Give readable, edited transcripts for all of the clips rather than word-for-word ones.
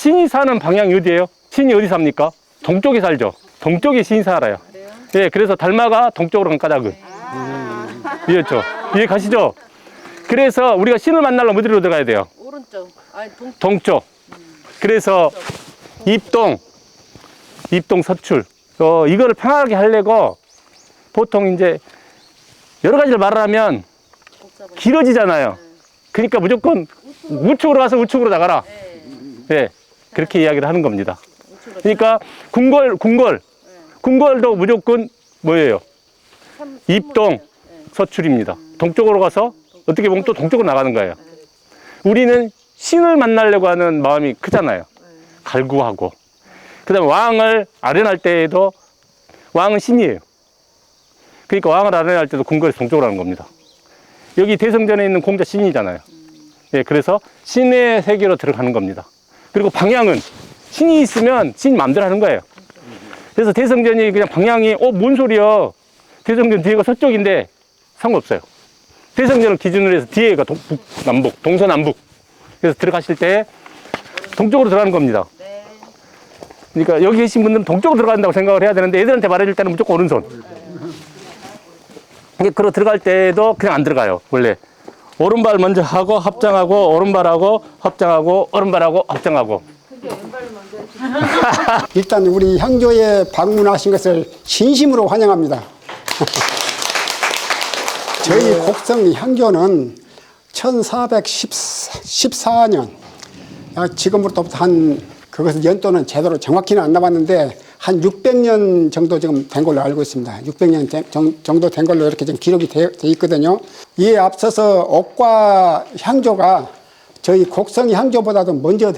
신이 사는 방향이 어디예요? 신이 어디 삽니까? 동쪽에 살죠. 동쪽에 신이 살아요. 예, 그래서 달마가 동쪽으로 간 까닭은. 이해했죠? 이해 가시죠? 그래서 우리가 신을 만나려면 어디로 들어가야 돼요? 오른쪽. 아니 동쪽. 그래서 입동 서출. 이거를 편하게 하려고 보통 이제 여러 가지를 말하면 길어지잖아요. 그러니까 무조건 우측으로 가서 우측으로 나가라. 예, 그렇게 이야기를 하는 겁니다. 그러니까 궁궐도 무조건 뭐예요? 입동 서출입니다. 동쪽으로 가서 어떻게 보면 또 동쪽으로 나가는 거예요. 우리는 신을 만나려고 하는 마음이 크잖아요. 갈구하고. 그 다음에 왕을 아련할 때에도 왕은 신이에요. 그러니까 왕을 아련할 때도 궁궐에서 동쪽으로 하는 겁니다. 여기 대성전에 있는 공자 신이잖아요. 예, 그래서 신의 세계로 들어가는 겁니다. 그리고 방향은 신이 있으면 신 마음대로 하는 거예요. 그래서 대성전이 그냥 방향이 뭔 소리야. 대성전 뒤에가 서쪽인데 상관없어요. 대성전을 기준으로 해서 뒤에가 북남북, 동서남북. 그래서 들어가실 때 동쪽으로 들어가는 겁니다. 그러니까 여기 계신 분들은 동쪽으로 들어간다고 생각을 해야 되는데 애들한테 말해줄 때는 무조건 오른손. 그러 들어갈 때도 그냥 안 들어가요. 원래 오른발 먼저 하고 합장하고 오른발하고 합장하고 오른발하고 합장하고. 일단 우리 향교에 방문하신 것을 진심으로 환영합니다. 저희 곡성 향교는 1414년, 지금부터 그것은 연도는 제대로 정확히는 안 나왔는데 한 600년 정도 지금 된 걸로 알고 있습니다. 600년 정도 된 걸로 이렇게 지금 기록이 돼 있거든요. 이에 앞서서 옥과 향조가 저희 곡성 향조보다도 먼저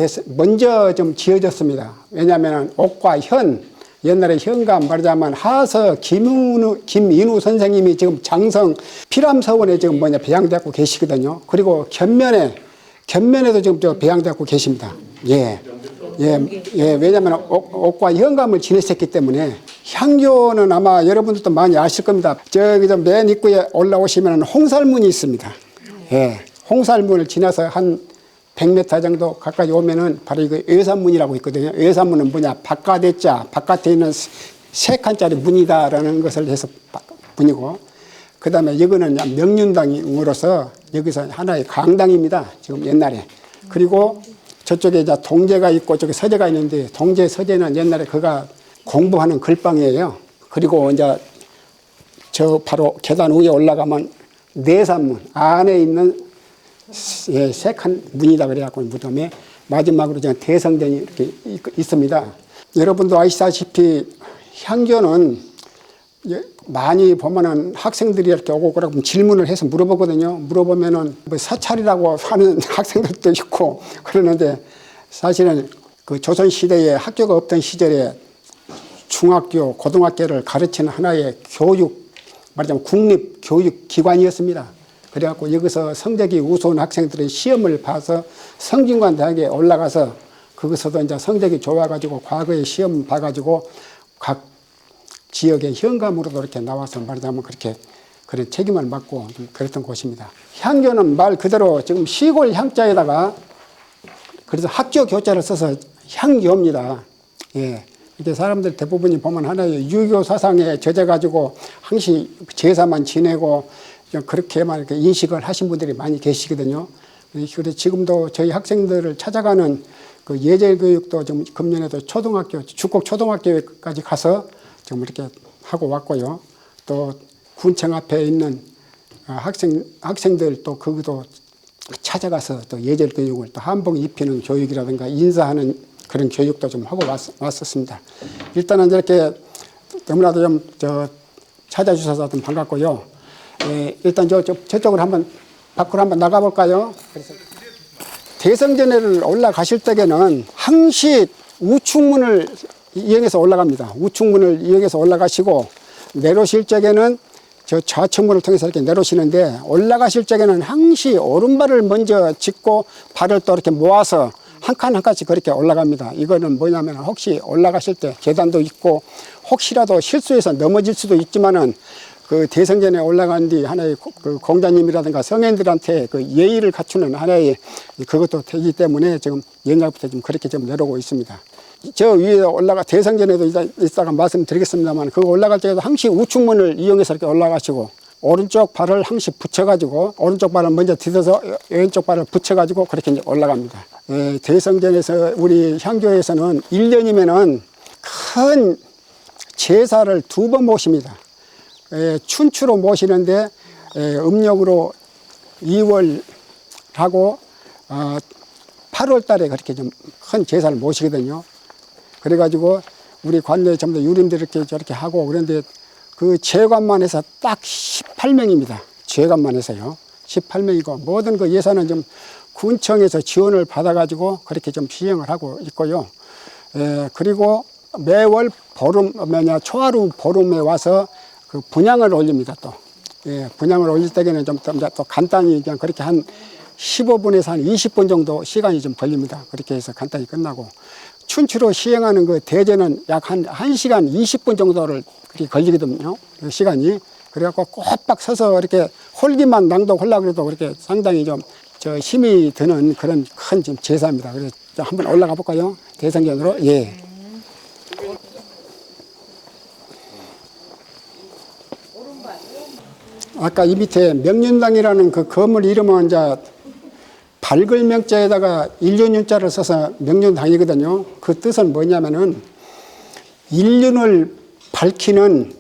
좀 지어졌습니다. 왜냐하면 옥과 현, 옛날에 현감 말하자면 하서 김인우 선생님이 지금 장성 피람서원에 지금 배양되고 계시거든요. 그리고 견면에도 지금 배양되고 계십니다. 예. 왜냐하면 옥과 현감을 지내셨기 때문에 향교는 아마 여러분들도 많이 아실 겁니다. 저기 맨 입구에 올라오시면 홍살문이 있습니다. 예. 홍살문을 지나서 한 100m 정도 가까이 오면은 바로 이거 외산문이라고 있거든요. 외산문은 뭐냐? 바깥에 있는 3칸짜리 문이다라는 것을 해서 문이고, 그 다음에 이거는 명륜당으로서 여기서 하나의 강당입니다. 지금 옛날에. 그리고 저쪽에 이제 동제가 있고 저기 서제가 있는데 동제, 서제는 옛날에 그가 공부하는 글방이에요. 그리고 이제 저 바로 계단 위에 올라가면 내산문 안에 있는 3칸 문이다 그래갖고 무덤에 마지막으로 지금 대성전이 이렇게 있습니다. 여러분도 아시다시피 향교는 많이 보면은 학생들이 이렇게 오고 그러고 질문을 해서 물어보거든요. 물어보면은 뭐 사찰이라고 하는 학생들도 있고 그러는데 사실은 그 조선시대에 학교가 없던 시절에 중학교, 고등학교를 가르치는 하나의 말하자면 국립교육기관이었습니다. 그래갖고 여기서 성적이 우수한 학생들의 시험을 봐서 성균관 대학에 올라가서 거기서도 이제 성적이 좋아가지고 과거에 시험 봐가지고 각 지역의 현감으로도 이렇게 나와서 말하자면 그렇게 그런 책임을 맡고 그랬던 곳입니다. 향교는 말 그대로 지금 시골 향자에다가 그래서 학교 교자를 써서 향교입니다. 예. 이게 사람들 대부분이 보면 하나의 유교 사상에 젖어가지고 항시 제사만 지내고 그렇게만 이렇게 인식을 하신 분들이 많이 계시거든요. 그래서 지금도 저희 학생들을 찾아가는 그 예절 교육도 좀 금년에도 축곡 초등학교까지 가서 좀 이렇게 하고 왔고요. 또 군청 앞에 있는 학생들 또 거기도 찾아가서 또 예절 교육을 또 한복 입히는 교육이라든가 인사하는 그런 교육도 좀 하고 왔었습니다. 일단은 이렇게 너무나도 좀 찾아주셔서 좀 반갑고요. 일단 저쪽으로 한번 밖으로 한번 나가볼까요? 그래서 대성전에를 올라가실 때에는 항시 우측문을 이용해서 올라갑니다. 우측문을 이용해서 올라가시고 내려오실 적에는 저 좌측문을 통해서 이렇게 내려오시는데 올라가실 적에는 항시 오른발을 먼저 짚고 발을 또 이렇게 모아서 한 칸 한 칸씩 그렇게 올라갑니다. 이거는 뭐냐면 혹시 올라가실 때 계단도 있고 혹시라도 실수해서 넘어질 수도 있지만은 그 대성전에 올라간 뒤 하나의 그 공자님이라든가 성인들한테 그 예의를 갖추는 하나의 그것도 되기 때문에 지금 옛날부터 좀 그렇게 좀 내려오고 있습니다. 저 위에 올라가 대성전에도 이따가 말씀드리겠습니다만 그거 올라갈 때에도 항시 우측문을 이용해서 이렇게 올라가시고 오른쪽 발을 항시 붙여가지고 오른쪽 발을 먼저 디뎌서 왼쪽 발을 붙여가지고 그렇게 이제 올라갑니다. 대성전에서 우리 향교에서는 1년이면은 큰 제사를 2번 모십니다. 춘추로 모시는데 음력으로 2월하고 8월 달에 그렇게 좀 큰 제사를 모시거든요. 그래가지고 우리 관내에 전부 다 유림들 이렇게 저렇게 하고 그런데 그 재관만 해서 딱 18명입니다. 재관만 해서요. 18명이고 모든 그 예산은 좀 군청에서 지원을 받아가지고 그렇게 좀 시행을 하고 있고요. 그리고 매월 초하루 보름에 와서 그 분향을 올립니다. 또 분향을 올릴 때에는 좀 또 간단히 그냥 그렇게 한 15분에서 한 20분 정도 시간이 좀 걸립니다. 그렇게 해서 간단히 끝나고 춘추로 시행하는 그 대제는 약 한 1시간 20분 정도를 그렇게 걸리거든요. 그 시간이. 그래갖고 꼬박 서서 이렇게 홀기만 낭독하려고 해도 그렇게 상당히 좀 힘이 드는 그런 큰 지금 제사입니다. 그래서 한번 올라가 볼까요? 대성전으로. 예. 아까 이 밑에 명륜당이라는 그 건물 이름은 이제 밝을 명자에다가 인륜윤자를 써서 명륜당이거든요. 그 뜻은 뭐냐면은 인륜을 밝히는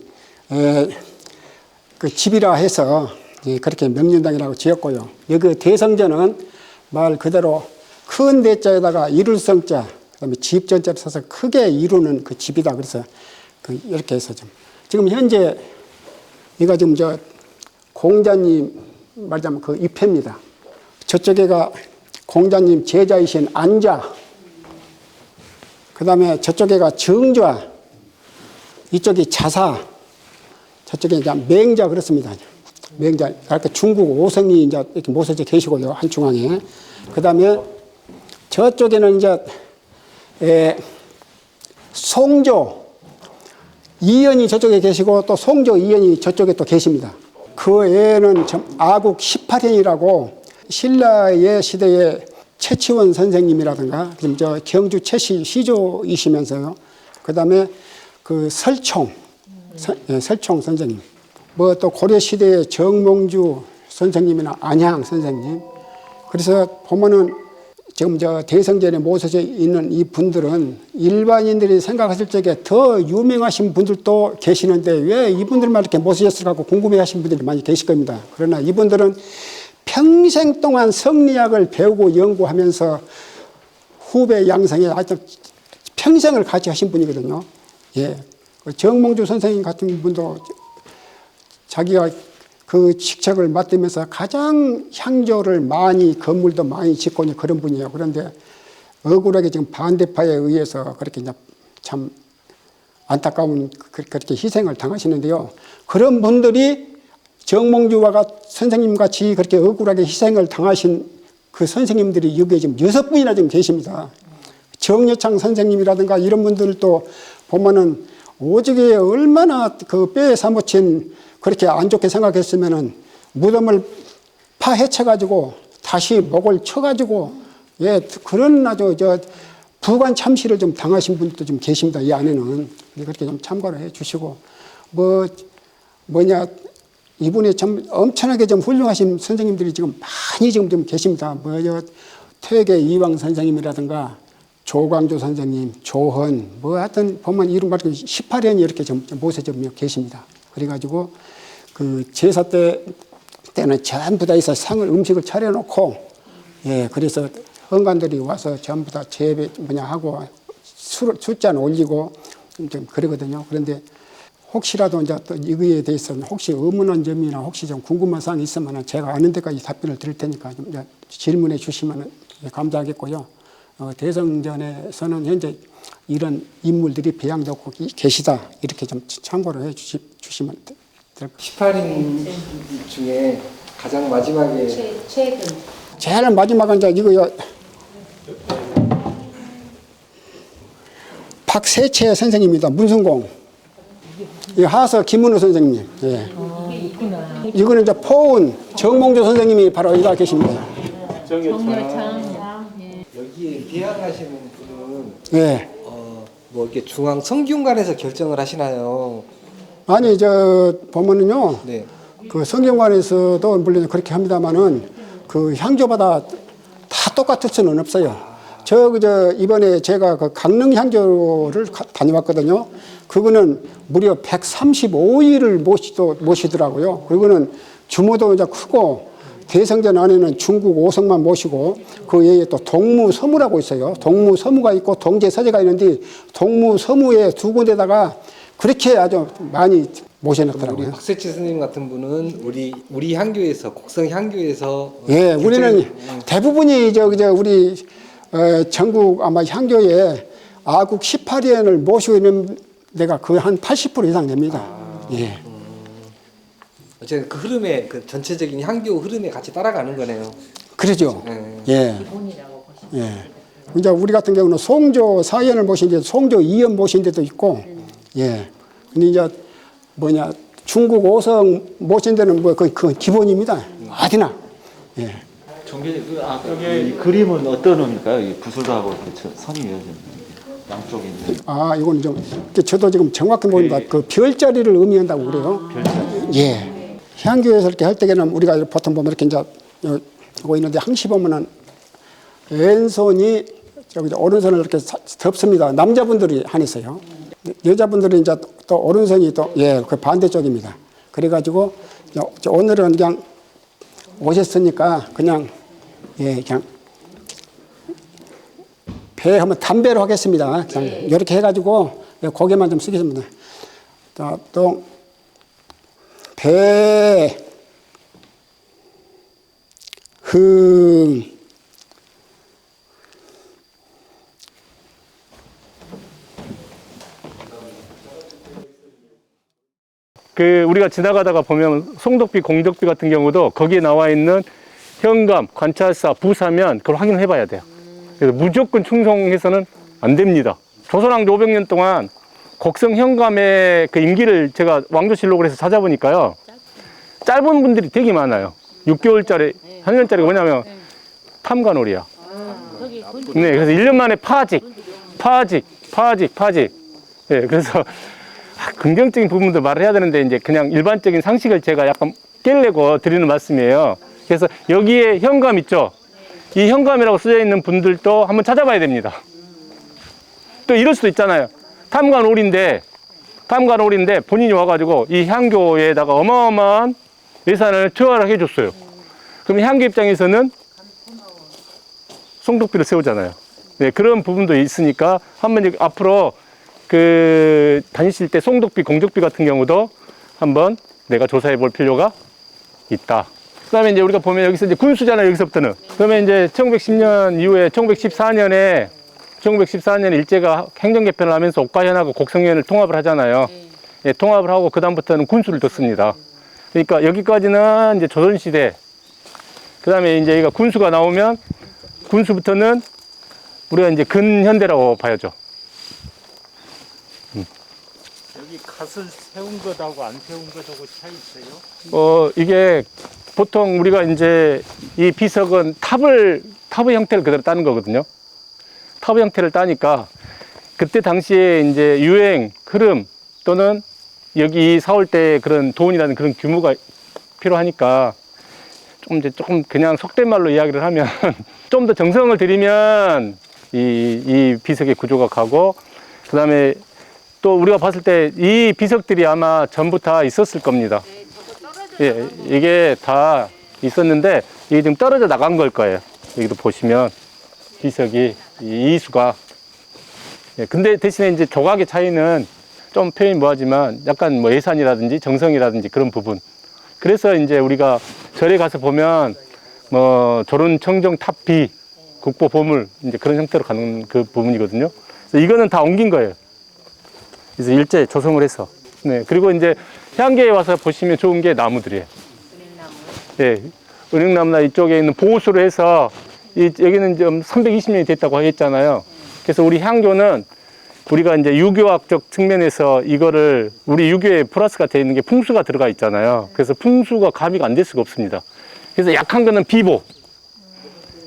그 집이라 해서 그렇게 명륜당이라고 지었고요. 여기 대성전은 말 그대로 큰 대자에다가 이룰성자, 그다음에 집전자를 써서 크게 이루는 그 집이다. 그래서 이렇게 해서 지금 현재 이거 지금 공자님 말하자면 그 입회입니다. 저쪽에가 공자님 제자이신 안좌, 그 다음에 저쪽에가 정좌, 이쪽이 자사, 저쪽에 이제 맹자 그렇습니다. 맹자, 아까 중국 오성이 이제 이렇게 모서져 계시고요, 한중앙에. 그 다음에 저쪽에는 이제 송조, 이연이 저쪽에 계시고 또 송조 이연이 저쪽에 또 계십니다. 그 외에는 아국 18현이라고 신라의 시대에 최치원 선생님이라든가 지금 경주 최씨 시조이시면서요. 그 다음에 그 설총 선생님, 뭐 또 고려 시대의 정몽주 선생님이나 안향 선생님. 그래서 보면은 지금 대성전에 모셔져 있는 이 분들은 일반인들이 생각하실 적에 더 유명하신 분들도 계시는데 왜 이분들만 이렇게 모셔졌을까 궁금해 하신 분들이 많이 계실 겁니다. 그러나 이분들은 평생 동안 성리학을 배우고 연구하면서 후배 양성에 아주 평생을 같이 하신 분이거든요. 예. 정몽주 선생님 같은 분도 자기가 그 직책을 맡으면서 가장 향조를 많이, 건물도 많이 짓고 있는 그런 분이에요. 그런데 억울하게 지금 반대파에 의해서 그렇게 이제 참 안타까운 그렇게 희생을 당하시는데요. 그런 분들이 정몽주와 선생님 같이 그렇게 억울하게 희생을 당하신 그 선생님들이 여기에 지금 6분이나 지금 계십니다. 정여창 선생님이라든가 이런 분들도 보면은 오직에 얼마나 그 뼈에 사무친 그렇게 안 좋게 생각했으면은 무덤을 파헤쳐가지고 다시 목을 쳐가지고 예, 그런 아주 부관 참시를 좀 당하신 분들도 좀 계십니다. 이 안에는. 그렇게 좀 참고를 해 주시고 이분이 참 엄청나게 좀 훌륭하신 선생님들이 지금 많이 지금 계십니다. 퇴계 이왕 선생님이라든가 조광조 선생님, 조헌, 하여튼 보면 이름 말고 18년이 이렇게 좀 모셔져 계십니다. 그래가지고 그 제사 때는 전부 다 있어 음식을 차려놓고, 예, 그래서 헌관들이 와서 전부 다 하고 숫자는 올리고 좀 그러거든요. 그런데 혹시라도 이제 또 이거에 대해서는 혹시 의문한 점이나 혹시 좀 궁금한 사항이 있으면 제가 아는 데까지 답변을 드릴 테니까 좀 질문해 주시면 감사하겠고요. 대성전에서는 현재 이런 인물들이 배양되고 계시다. 이렇게 좀 참고를 해 주시면 될 것 같아요. 18인 중에 가장 마지막에 최근 제일 마지막은 이제 이거요. 박세채 선생님입니다. 문순공. 이 하서 김은우 선생님. 예. 이거는 이제 포운 정몽조 선생님이 바로 여기 계십니다. 여기에 개항하시는 분은 예. 뭐 이렇게 중앙 성균관에서 결정을 하시나요? 아니 저 보면은요. 네. 그 성경관에서도 물론 그렇게 합니다만은 그 향교마다 다 똑같을 수는 없어요. 저 이번에 제가 그 강릉 향교를 다녀왔거든요. 그거는 무려 135일을 모시더라고요. 그거는 규모도 이제 크고 대성전 안에는 중국 오성만 모시고 그 외에 또 동무서무라고 있어요. 동무서무가 있고 동제서재가 있는데 동무서무에 두 군데다가 그렇게 아주 많이 우리 모셔놨더라고요. 박세치 스님 같은 분은 우리 향교에서 곡성 향교에서 예, 우리는 대부분이 우리 전국 아마 향교에 아국 18위원을 모시고 있는 데가 거의 한 80% 이상 됩니다. 예. 어쨌든 그 흐름에 그 전체적인 향교 흐름에 같이 따라가는 거네요. 그러죠. 예. 예. 이제 우리 같은 경우는 송조 4연을 모신 데도 송조 2연 모신 데도 있고, 예. 근데 이제 중국 오성 모신 데는 그건 기본입니다. 어디나. 예. 정계님, 여기 그림은 어떤 의미일까요? 이 구슬하고 이렇게 선이 이어지는 양쪽에 있는. 이건 저도 지금 정확히 모릅니다. 그 별자리를 의미한다고 그래요. 별자리. 예. 향교에서 이렇게 할 때는 우리가 보통 보면 이렇게 이제 이거 있는데 항시 보면은 왼손이 오른손을 이렇게 덮습니다. 남자분들이 하니서요. 여자분들은 이제 또 오른손이 그 반대쪽입니다. 그래가지고 오늘은 그냥 오셨으니까 그냥 배 한번 담배로 하겠습니다. 그냥 이렇게 해가지고 고개만 좀 쓰겠습니다. 또 배, 흥, 우리가 지나가다가 보면 송덕비, 공덕비 같은 경우도 거기에 나와 있는 현감, 관찰사, 부사면 그걸 확인해 봐야 돼요. 그래서 무조건 충성해서는 안 됩니다. 조선왕조 500년 동안 곡성 현감의 그 임기를 제가 왕조실록을 해서 찾아보니까요. 짧은 분들이 되게 많아요. 6개월짜리, 1년짜리가 뭐냐면 탐관오리야. 네, 그래서 1년 만에 파직. 네, 그래서 긍정적인 부분도 말을 해야 되는데 이제 그냥 일반적인 상식을 제가 약간 깨려고 드리는 말씀이에요. 그래서 여기에 현감 있죠? 이 현감이라고 쓰여 있는 분들도 한번 찾아봐야 됩니다. 또 이럴 수도 있잖아요. 탐관오리인데 본인이 와가지고 이 향교에다가 어마어마한 예산을 투하를 해줬어요. 그럼 향교 입장에서는 송덕비를 세우잖아요. 네, 그런 부분도 있으니까 한번 앞으로 다니실 때 송덕비, 공덕비 같은 경우도 한번 내가 조사해 볼 필요가 있다. 그 다음에 이제 우리가 보면 여기서 이제 군수잖아요, 여기서부터는. 그러면 이제 1910년 이후에 1914년에 일제가 행정 개편을 하면서 옥가현하고 곡성현을 통합을 하잖아요. 예, 통합을 하고 그다음부터는 군수를 뒀습니다. 그러니까 여기까지는 이제 조선시대. 그 다음에 이제 여기가 군수가 나오면 군수부터는 우리가 이제 근현대라고 봐야죠. 여기 갓을 세운 것하고 안 세운 것하고 차이 있어요? 이게 보통 우리가 이제 이 비석은 탑의 형태를 그대로 따는 거거든요. 탑의 형태를 따니까 그때 당시에 이제 유행, 흐름 또는 여기 사올 때 그런 도원이라는 그런 규모가 필요하니까 조금 그냥 속된 말로 이야기를 하면 좀 더 정성을 들이면 이 비석의 구조가 가고, 그 다음에 또 우리가 봤을 때 이 비석들이 아마 전부 다 있었을 겁니다. 예, 이게 다 있었는데 이게 지금 떨어져 나간 걸 거예요. 여기도 보시면 비석이 이수가. 예, 근데 대신에 이제 조각의 차이는 좀 표현이 뭐하지만 약간 뭐 예산이라든지 정성이라든지 그런 부분. 그래서 이제 우리가 절에 가서 보면 뭐 조론 청정 탑비 국보 보물 이제 그런 형태로 가는 그 부분이거든요. 그래서 이거는 다 옮긴 거예요. 그래서 일제 조성을 해서. 네. 그리고 이제 향계에 와서 보시면 좋은 게 나무들이에요. 예. 은행나무나 이쪽에 있는 보호수로 해서 여기는 좀 320년이 됐다고 했잖아요. 그래서 우리 향교는 우리가 이제 유교학적 측면에서 이거를 우리 유교에 플러스가 되어 있는 게 풍수가 들어가 있잖아요. 그래서 풍수가 가미가 안 될 수가 없습니다. 그래서 약한 거는 비보.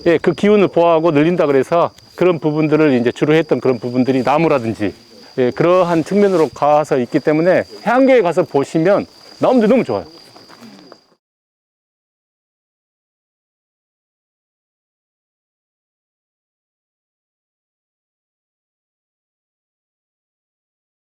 예, 그 기운을 보호하고 늘린다 그래서 그런 부분들을 이제 주로 했던 그런 부분들이 나무라든지 예, 그러한 측면으로 가서 있기 때문에 해안교에 가서 보시면 나무들이 너무 좋아요.